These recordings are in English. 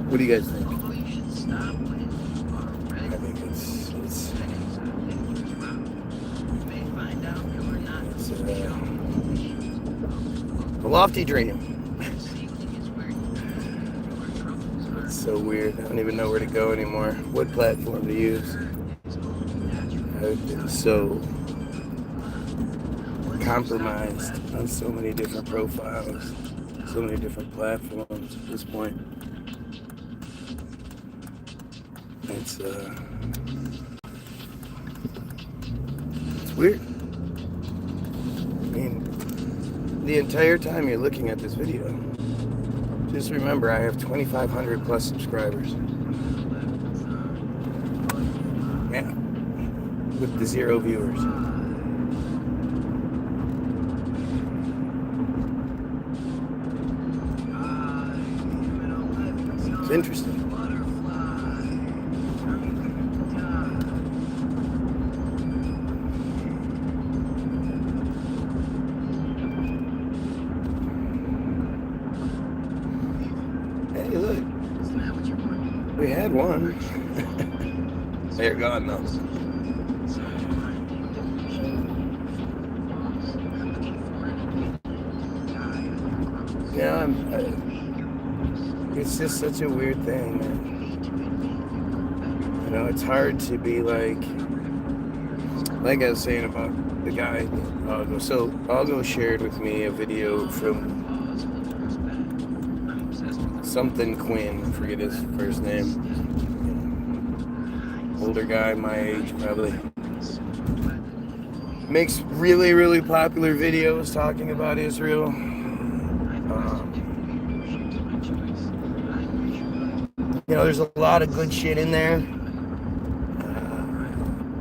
What do you guys think? I think it's a lofty dream. It's so weird. I don't even know where to go anymore. What platform to use? I've been so compromised on so many different profiles, so many different platforms at this point. It's weird. I mean, the entire time you're looking at this video, just remember I have 2,500 plus subscribers. Yeah, with the 0 viewers. It's interesting. Hey, look. We had one. They're gone now. Yeah, it's just such a weird thing. You know, it's hard to be like I was saying about the guy. So Algo shared with me a video from something Quinn, I forget his first name. Older guy, my age probably. Makes really, really popular videos talking about Israel. You know, there's a lot of good shit in there.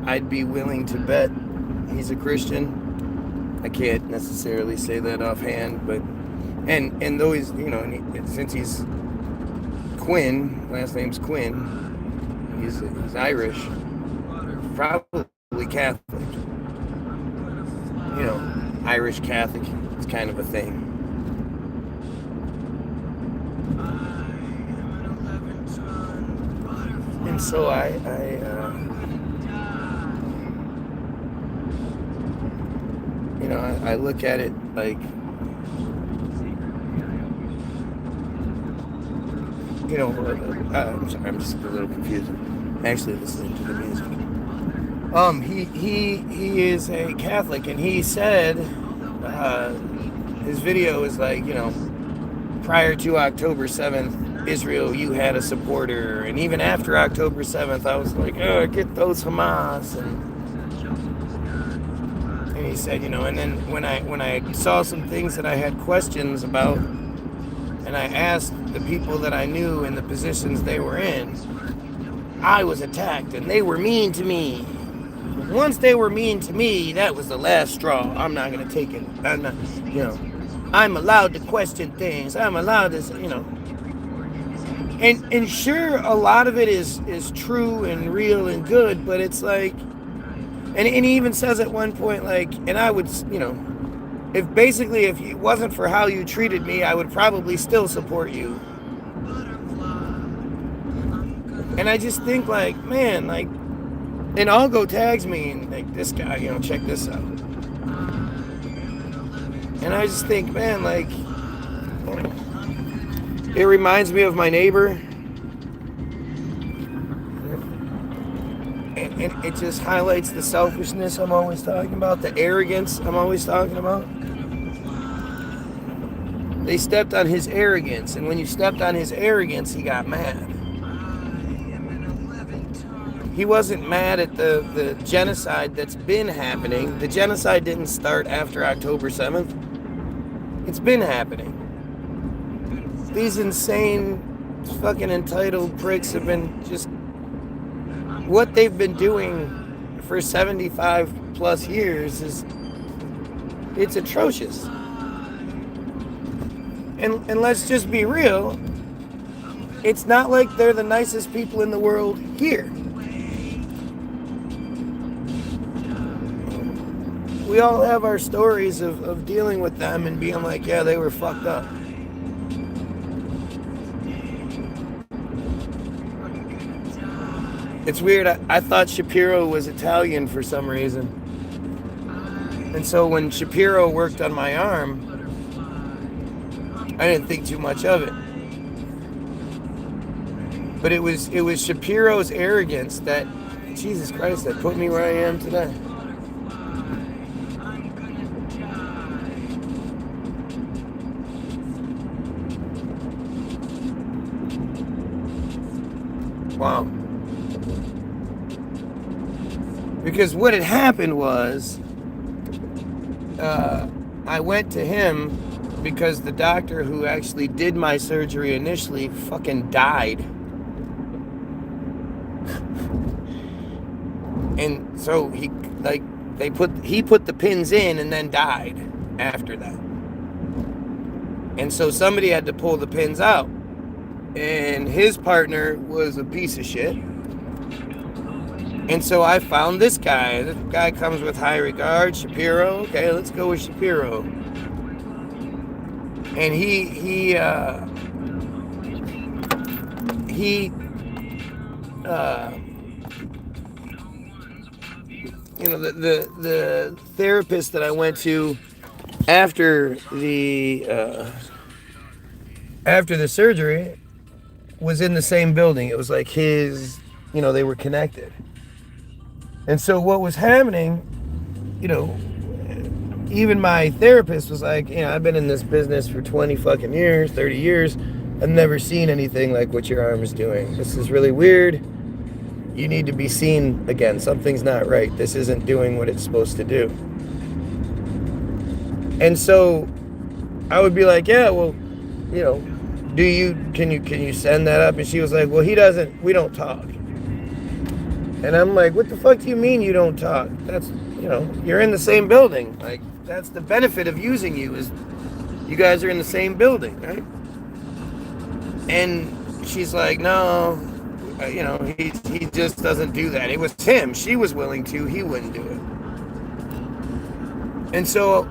I'd be willing to bet he's a Christian. I can't necessarily say that offhand, but and though he's, you know, since he's Quinn, last name's Quinn, he's Irish, probably Catholic. You know, Irish Catholic, it's kind of a thing. And so you know, I look at it like, you know, I'm sorry, I'm just a little confused. Actually listening to the music. He is a Catholic, and he said, his video is like, you know, prior to October 7th, Israel, you had a supporter, and even after October 7th, I was like, oh, get those Hamas, and he said, you know, and then when I saw some things that I had questions about, and I asked the people that I knew in the positions they were in, I was attacked, and they were mean to me. Once they were mean to me, that was the last straw. I'm not gonna take it. I'm not, you know, I'm allowed to question things. I'm allowed to, you know. And sure, a lot of it is true and real and good, but it's like, and he even says at one point, like, and I would, you know, if it wasn't for how you treated me, I would probably still support you. And I just think, like, man, like, and Algo tags me, and like, this guy, you know, check this out. And I just think, man, like, it reminds me of my neighbor. And it just highlights the selfishness I'm always talking about, the arrogance I'm always talking about. They stepped on his arrogance, and when you stepped on his arrogance, he got mad. He wasn't mad at the genocide that's been happening. The genocide didn't start after October 7th. It's been happening. These insane, fucking entitled pricks have been just, what they've been doing for 75 plus years it's atrocious. And let's just be real, it's not like they're the nicest people in the world here. We all have our stories of dealing with them and being like, yeah, they were fucked up. It's weird. I thought Shapiro was Italian for some reason. And so when Shapiro worked on my arm, I didn't think too much of it. But it was Shapiro's arrogance that, Jesus Christ, that put me where I am today. Wow. Because what had happened was, I went to him because the doctor who actually did my surgery initially fucking died. And so he put the pins in and then died after that. And so somebody had to pull the pins out. And his partner was a piece of shit. And so I found this guy. This guy comes with high regard, Shapiro. Okay, let's go with Shapiro. And he you know, the therapist that I went to after the surgery was in the same building. It was like his, you know, they were connected. And so what was happening, you know, even my therapist was like, you know, I've been in this business for 20 fucking years, 30 years. I've never seen anything like what your arm is doing. This is really weird. You need to be seen again. Something's not right. This isn't doing what it's supposed to do. And so I would be like, yeah, well, you know, can you send that up? And she was like, well, we don't talk. And I'm like, what the fuck do you mean you don't talk? That's, you know, you're in the same building. Like, that's the benefit of using you, is you guys are in the same building, right? And she's like, no, you know, he just doesn't do that. It was him. She was willing to. He wouldn't do it. And so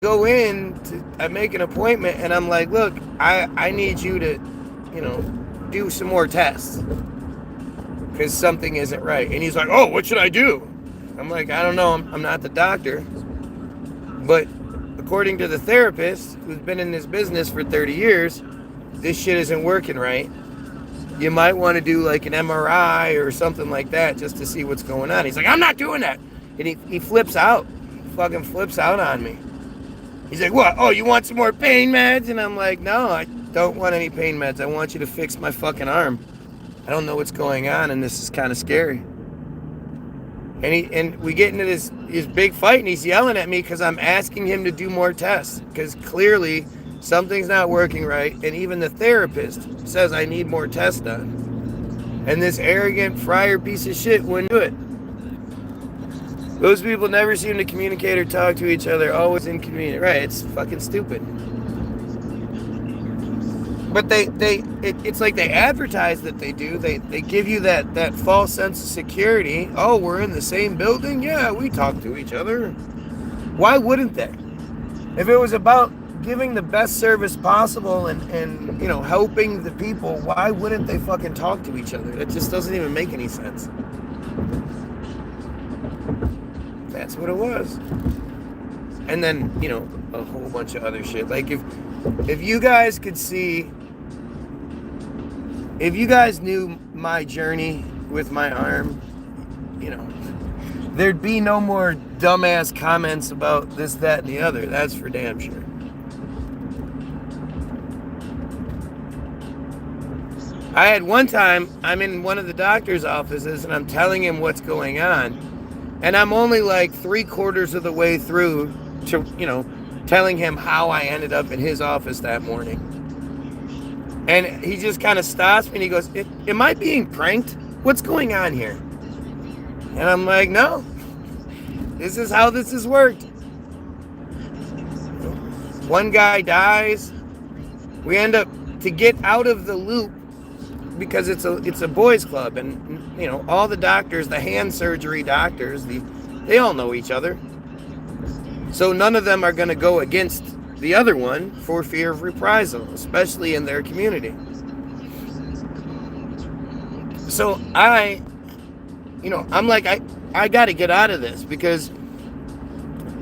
go in, I make an appointment, and I'm like, look, I need you to, you know, do some more tests because something isn't right. And he's like, oh, what should I do? I'm like, I don't know. I'm not the doctor. But according to the therapist who's been in this business for 30 years, this shit isn't working right. You might want to do like an MRI or something like that just to see what's going on. He's like, I'm not doing that. And he flips out. He fucking flips out on me. He's like, what? Oh, you want some more pain meds? And I'm like, no, I don't want any pain meds. I want you to fix my fucking arm. I don't know what's going on, and this is kind of scary. And we get into this big fight, and he's yelling at me because I'm asking him to do more tests. Because clearly something's not working right, and even the therapist says I need more tests done. And this arrogant friar piece of shit wouldn't do it. Those people never seem to communicate or talk to each other, always inconvenient. Right, it's fucking stupid. But it's like they advertise that they do. They give you that false sense of security. Oh, we're in the same building? Yeah, we talk to each other. Why wouldn't they? If it was about giving the best service possible and you know, helping the people, why wouldn't they fucking talk to each other? It just doesn't even make any sense. That's what it was. And then, you know, a whole bunch of other shit. Like if you guys could see, if you guys knew my journey with my arm, you know, there'd be no more dumbass comments about this, that, and the other. That's for damn sure. I had one time, I'm in one of the doctor's offices and I'm telling him what's going on. And I'm only like 3/4 of the way through to, you know, telling him how I ended up in his office that morning. And he just kind of stops me and he goes, am I being pranked? What's going on here? And I'm like, no, this is how this has worked. One guy dies. We end up, to get out of the loop, because it's a boys club, and you know, all the doctors, the hand surgery doctors, they all know each other. So none of them are going to go against the other one for fear of reprisal, especially in their community. So I'm like, I got to get out of this, because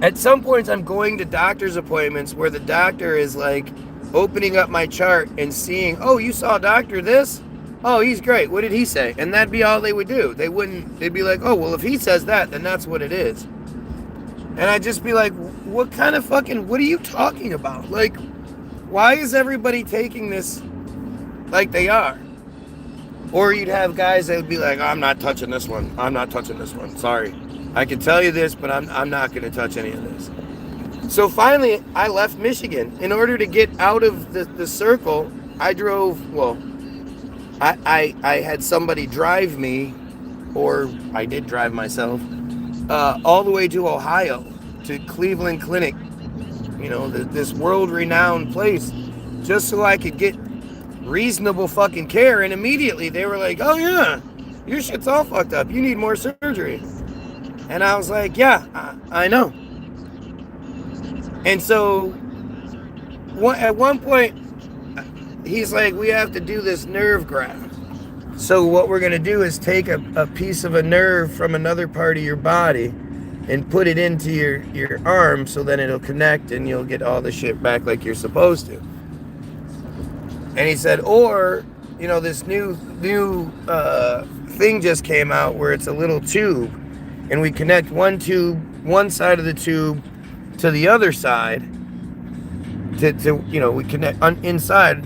at some points I'm going to doctor's appointments where the doctor is like opening up my chart and seeing, oh, you saw Doctor this? Oh, he's great. What did he say? And that'd be all they would do. They'd be like, oh, well, if he says that, then that's what it is. And I'd just be like, what kind of fucking, what are you talking about? Like, why is everybody taking this like they are? Or you'd have guys that would be like, I'm not touching this one. I'm not touching this one. Sorry. I can tell you this, but I'm not going to touch any of this. So finally, I left Michigan. In order to get out of the circle, I drove, well, I had somebody drive me, or I did drive myself, all the way to Ohio, to Cleveland Clinic, this world-renowned place, just so I could get reasonable fucking care. And immediately they were like, oh yeah, your shit's all fucked up. You need more surgery. And I was like, yeah, I know. And so at one point, he's like, we have to do this nerve graft. So what we're going to do is take a piece of a nerve from another part of your body and put it into your arm, so then it'll connect and you'll get all the shit back like you're supposed to. And he said, or, this new thing just came out where it's a little tube, and we connect one side of the tube to the other side, we connect inside,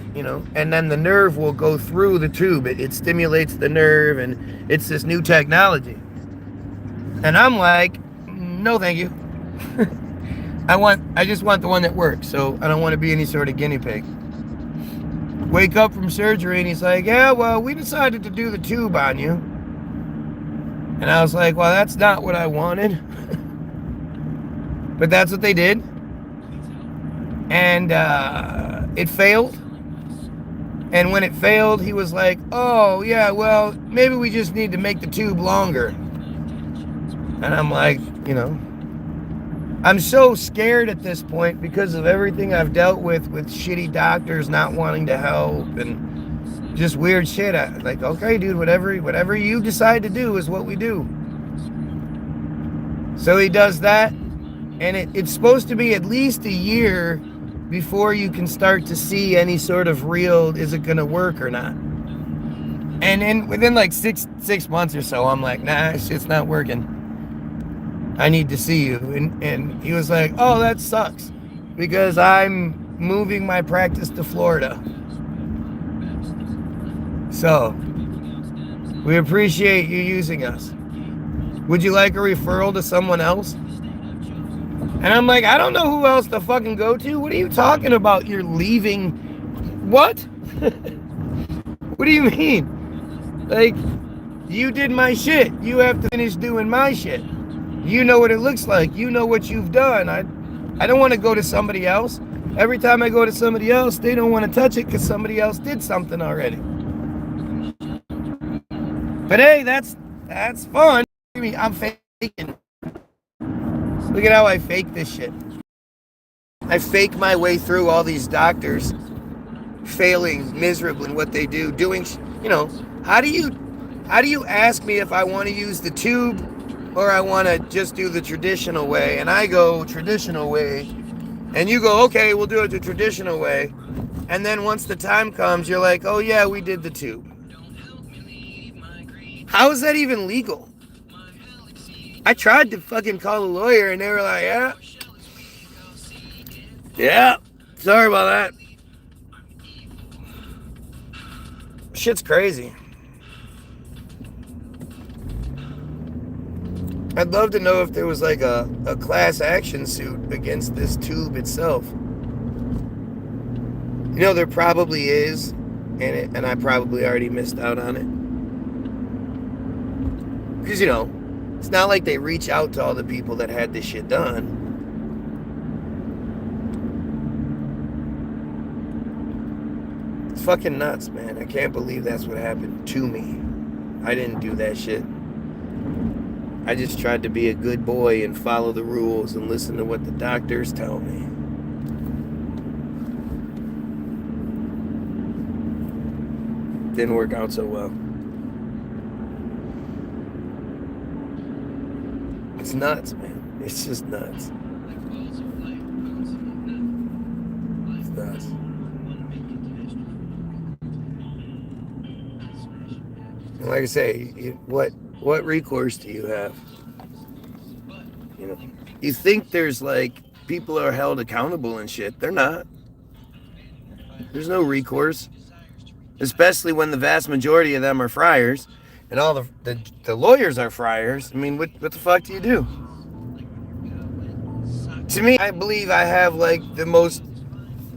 and then the nerve will go through the tube. It stimulates the nerve, and it's this new technology. And I'm like, no, thank you. I just want the one that works, so I don't want to be any sort of guinea pig. Wake up from surgery, and he's like, yeah, well, we decided to do the tube on you. And I was like, well, that's not what I wanted. But that's what they did. And it failed. And when it failed, he was like, oh, yeah, well, maybe we just need to make the tube longer. And I'm like, I'm so scared at this point because of everything I've dealt with shitty doctors not wanting to help and just weird shit. Like, okay, dude, whatever you decide to do is what we do. So he does that, and it's supposed to be at least a year before you can start to see any sort of real, is it going to work or not? And then within like six months or so, I'm like, nah, shit's not working. I need to see you. And he was like, oh, that sucks, because I'm moving my practice to Florida. So, we appreciate you using us. Would you like a referral to someone else? And I'm like, I don't know who else to fucking go to. What are you talking about? You're leaving? What? What do you mean? Like, you did my shit. You have to finish doing my shit. You know what it looks like. You know what you've done. I don't want to go to somebody else. Every time I go to somebody else, they don't want to touch it because somebody else did something already. But hey, that's fun. I'm faking. Look at how I fake this shit. I fake my way through all these doctors failing miserably in what they do. Doing, how do you ask me if I want to use the tube or I want to just do the traditional way? And I go traditional way, and you go, okay, we'll do it the traditional way. And then once the time comes, you're like, oh yeah, we did the tube. How is that even legal? I tried to fucking call a lawyer, and they were like, yeah, sorry about that. Shit's crazy. I'd love to know if there was like a class action suit against this tube itself. There probably is, and I probably already missed out on it. Because, it's not like they reach out to all the people that had this shit done. It's fucking nuts, man. I can't believe that's what happened to me. I didn't do that shit. I just tried to be a good boy and follow the rules and listen to what the doctors tell me. Didn't work out so well. nuts, man. It's just nuts. It's nuts. And like I say, what recourse do you have? You know, you think there's like people are held accountable and shit. They're not. There's no recourse, especially when the vast majority of them are friars, and all the lawyers are friars. I mean, what the fuck do you do? To me, I believe I have like the most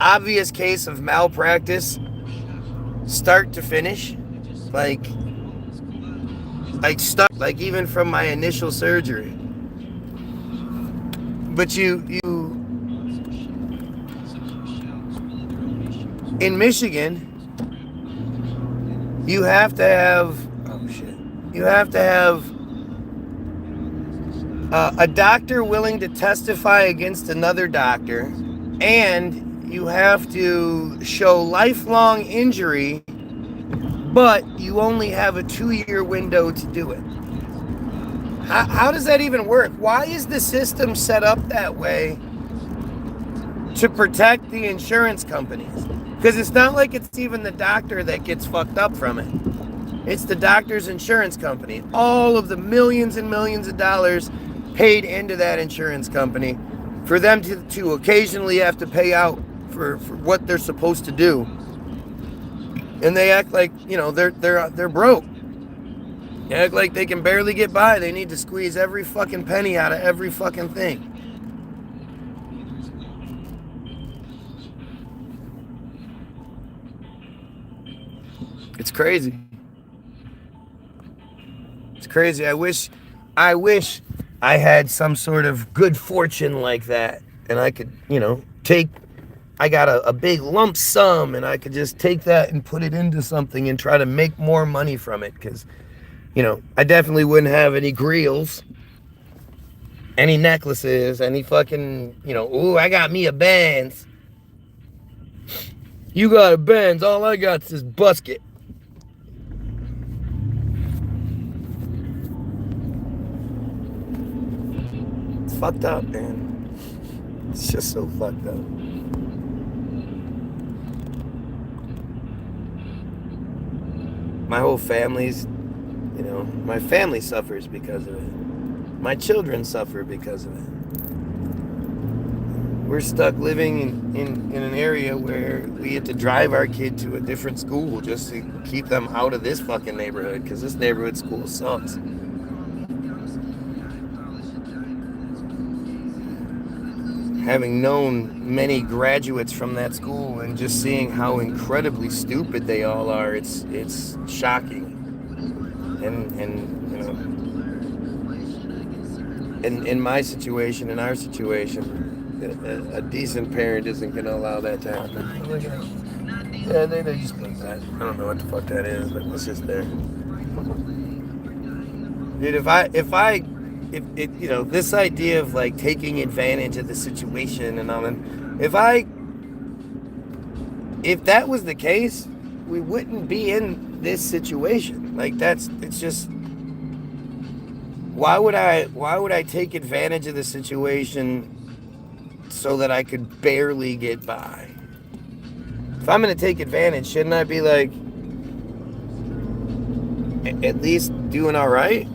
obvious case of malpractice, start to finish, like start, like even from my initial surgery. But you in Michigan, you have to have a doctor willing to testify against another doctor, and you have to show lifelong injury, but you only have a 2-year window to do it. How does that even work? Why is the system set up that way to protect the insurance companies? Because it's not like it's even the doctor that gets fucked up from it. It's the doctor's insurance company. All of the millions and millions of dollars paid into that insurance company for them to occasionally have to pay out for what they're supposed to do. And they act like, you know, they're broke. They act like they can barely get by. They need to squeeze every fucking penny out of every fucking thing. It's crazy. It's crazy. I wish I had some sort of good fortune like that, and I could, you know, I got a big lump sum, and I could just take that and put it into something and try to make more money from it, because, you know, I definitely wouldn't have any grills, any necklaces, any fucking, you know, ooh, I got me a Benz. You got a Benz, all I got's this busket. It's fucked up, man. It's just so fucked up. My whole family's, you know, my family suffers because of it. My children suffer because of it. We're stuck living in an area where we have to drive our kid to a different school just to keep them out of this fucking neighborhood, because this neighborhood school sucks. Having known many graduates from that school and just seeing how incredibly stupid they all are, it's shocking. And you know, in my situation, in our situation, a decent parent isn't going to allow that to happen. Yeah, they just put that. I don't know what the fuck that is, but it's just there. Dude, if you know, this idea of like taking advantage of the situation and all that, if that was the case, we wouldn't be in this situation. Like it's just, why would I take advantage of the situation so that I could barely get by? If I'm going to take advantage, shouldn't I be like at least doing all right?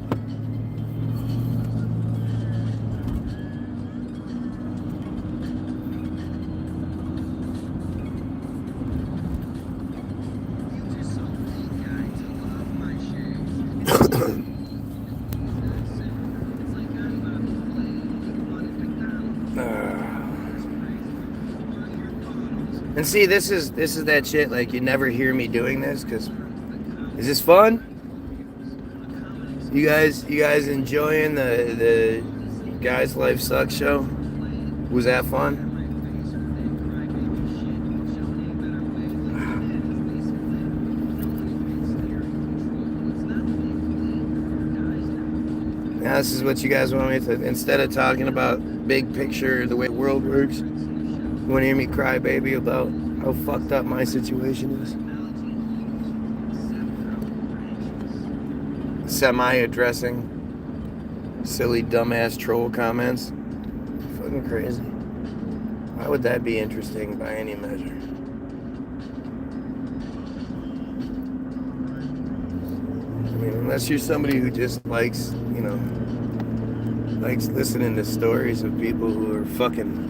And see, this is that shit, like, you never hear me doing this, because is this fun? You guys enjoying the Guys Life Sucks show? Was that fun? Now this is what you guys want me to, instead of talking about big picture, the way the world works, you want to hear me cry, baby, about how fucked up my situation is? Semi-addressing silly, dumbass troll comments. Fucking crazy. Why would that be interesting by any measure? I mean, unless you're somebody who just likes, you know, likes listening to stories of people who are fucking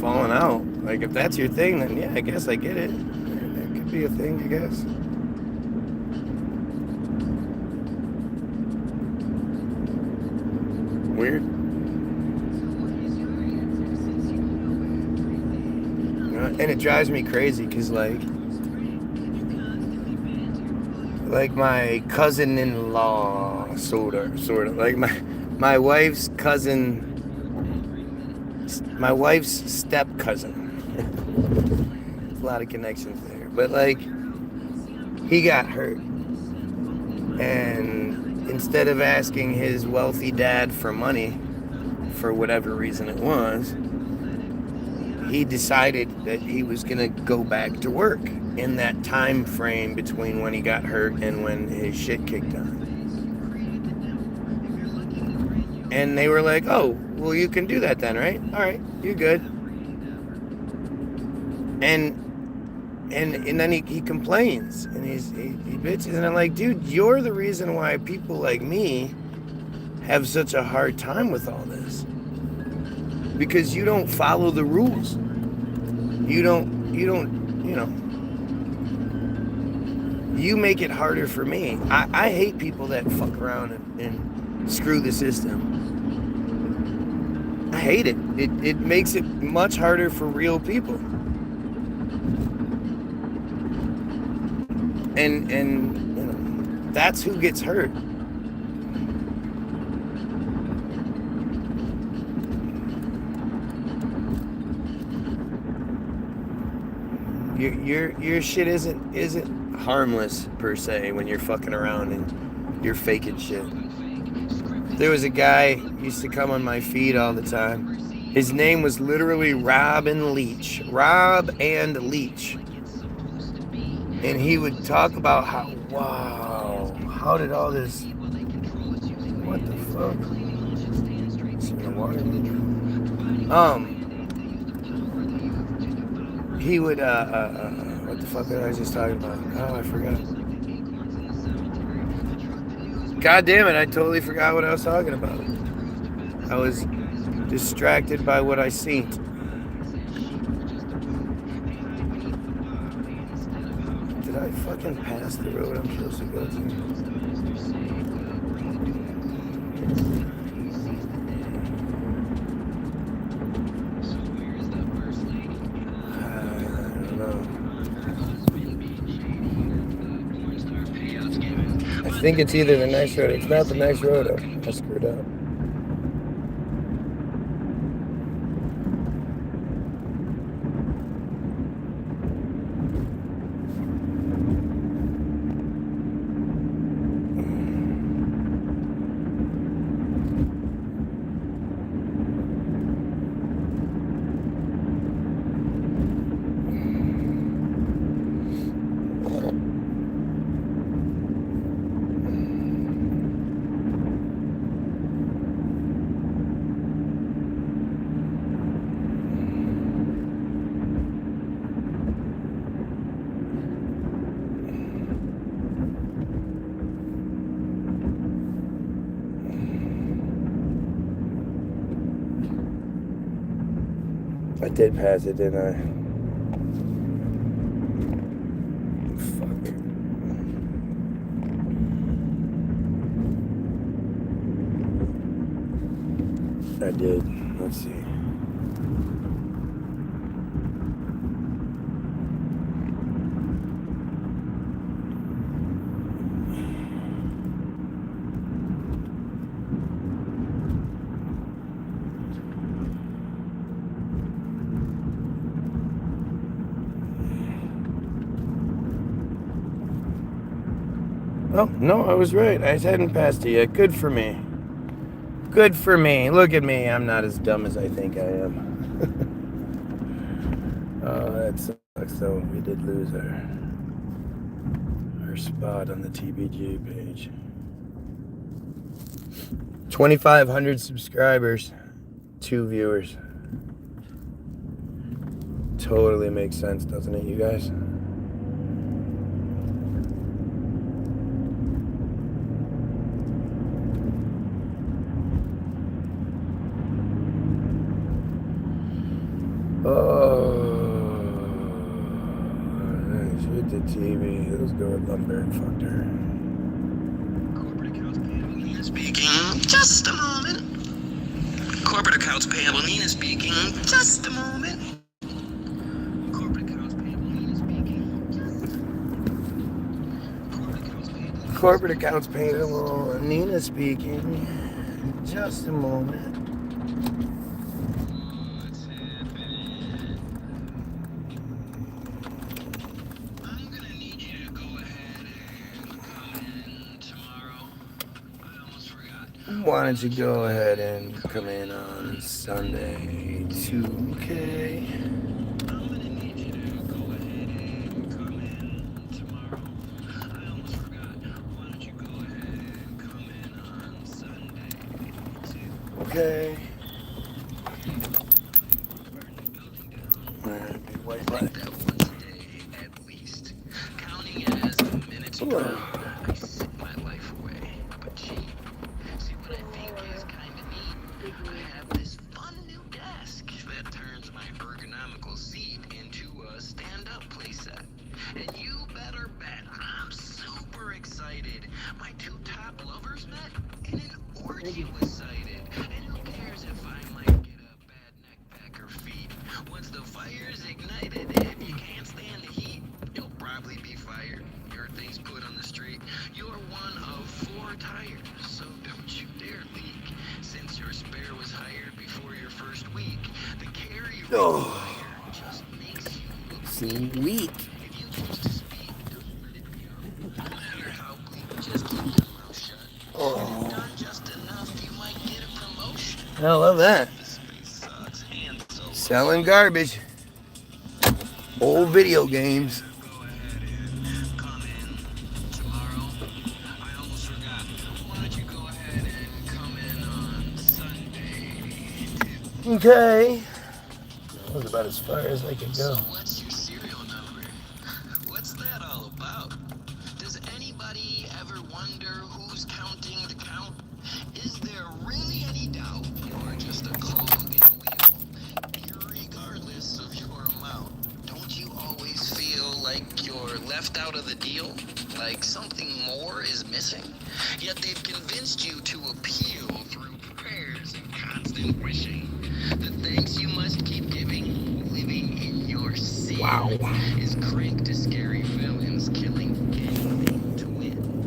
falling out. Like, if that's your thing, then yeah, I guess I get it. That could be a thing, I guess. Weird. And it drives me crazy because, like my cousin-in-law, sort of, like my wife's cousin, my wife's step-cousin. There's a lot of connections there. But, like, he got hurt. And instead of asking his wealthy dad for money, for whatever reason it was, he decided that he was going to go back to work in that time frame between when he got hurt and when his shit kicked on. And they were like, oh, well, you can do that then, right? All right, you're good. And then he complains and he bitches. And I'm like, dude, you're the reason why people like me have such a hard time with all this. Because you don't follow the rules. You don't, you know, you make it harder for me. I hate people that fuck around and screw the system. I hate it. It makes it much harder for real people. And you know, that's who gets hurt. Your shit isn't harmless per se when you're fucking around and you're faking shit. There was a guy used to come on my feed all the time. His name was literally Rob and Leach. And he would talk about how, wow, how did all this, what the fuck? It's in the water. He would, what the fuck was I just talking about? Oh, I forgot. God damn it, I totally forgot what I was talking about. I was distracted by what I seen. Did I fucking pass the road I'm supposed to go to? I think it's either the next road. It's not the next road. I screwed up. I did pass it, didn't I? Fuck. I did. Let's see. Oh, no, I was right. I hadn't passed it yet. Good for me. Good for me. Look at me. I'm not as dumb as I think I am. Oh, that sucks, though. We did lose our spot on the TBG page. 2,500 subscribers, 2 viewers. Totally makes sense, doesn't it, you guys? Oh, shoot the TV. Let's go with lumber and fucked her. Corporate accounts payable Nina speaking. Just a moment. Corporate accounts payable Nina speaking. Just a moment. Corporate accounts payable Nina speaking. Corporate accounts payable Nina speaking. Just a moment. Why don't you go ahead and come in on Sunday, 2K? I'm gonna need you to go ahead and come in tomorrow. I almost forgot. Why don't you go ahead and come in on Sunday, 2K? Okay. I think that once a day at least. Counting it as the minutes burn. I sit my life away. But gee. See what I think is kind of neat? I have this fun new desk that turns my ergonomical seat into a stand-up playset. And you better bet I'm super excited. My two top lovers met and an orgy was sighted. And who cares if I might get a bad neck, back, or feet? Once the fire's ignited, if you can't stand the heat, you'll probably be fired. Your thing's put on the street. You're one of 4 tires, so don't you dare leak. Since your spare was hired before your first week, the care you require just makes you look Seem weak. If you choose to speak, don't let it be out. No matter how bleak, just keep your mouth shut. If you've done just enough, you might get a promotion. I love that. The space sucks, and so Selling garbage. Old video games. go ahead and come in tomorrow. I almost forgot. Why don't you go ahead and come in on Sunday? Okay. That was about as far as I could go. So what's your serial number? What's that all about? Does anybody ever wonder who's counting the count? Is there really any doubt you're just a cog in a wheel? Irregardless of your amount, don't you always feel like you're left out of the deal? Like something more is missing? Yet they've convinced you to appeal through prayers and constant wishing. The thanks you must keep giving, living in your sin, Wow. is crank to scary villains, killing anything to win.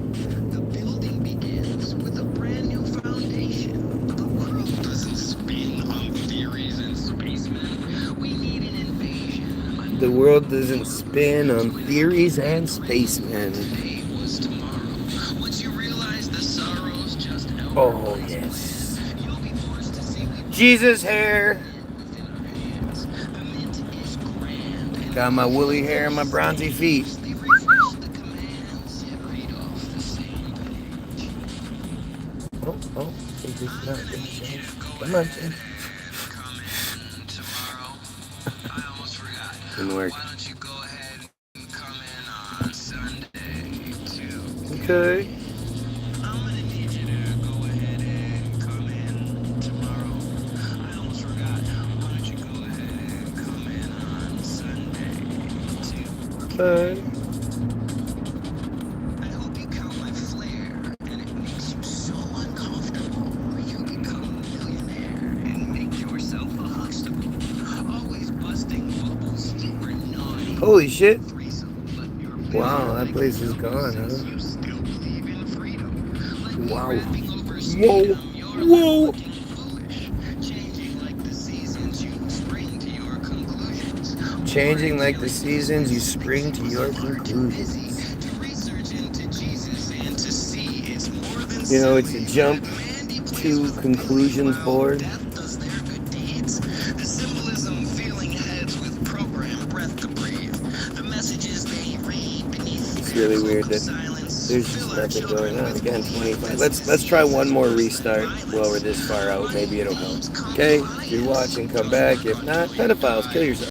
The building begins with a brand new foundation. The world doesn't spin on theories and spacemen. We need an invasion. The world doesn't spin on theories and spacemen. Today was tomorrow. Once you realize the sorrows just Oh, yes. you'll be forced to see we Jesus hair. within our hands. The mint is grand. And Got my woolly hair and my bronzy feet. they refresh the commands and read off the same page. Oh, think this is not good, James. Go Come on, ahead James. and come in tomorrow. I almost forgot. Didn't work. Why don't you go ahead and come in on Sunday, too? Okay. I'm gonna need you to go ahead and come in tomorrow. I almost forgot. Why don't you go ahead and come in on Sunday, too? Okay. I hope you count my flair, and it makes you so uncomfortable. You become a millionaire and make yourself a Huxtable. Always busting bubbles, super naughty. Holy shit. Threesome, but you're Wow, that like place is you gone, since huh? you still believe in freedom. Like me Wow. rapping over Whoa. Skatum, you're Whoa. left looking foolish. Changing like the seasons, you spring to your conclusions. Changing like the seasons, you spring to your conclusions. To research into Jesus and to see it's more than You know, it's a silly. jump Mandy plays to with conclusions Billy while board. death does their good deeds. The symbolism filling heads with program breath to breathe. The messages they read beneath it's really weird that there's just nothing going on. Again, 25. Let's try one more restart while we're this far out. Maybe it'll help. Okay, if you're watching, come back. If not, pedophiles, kill yourself.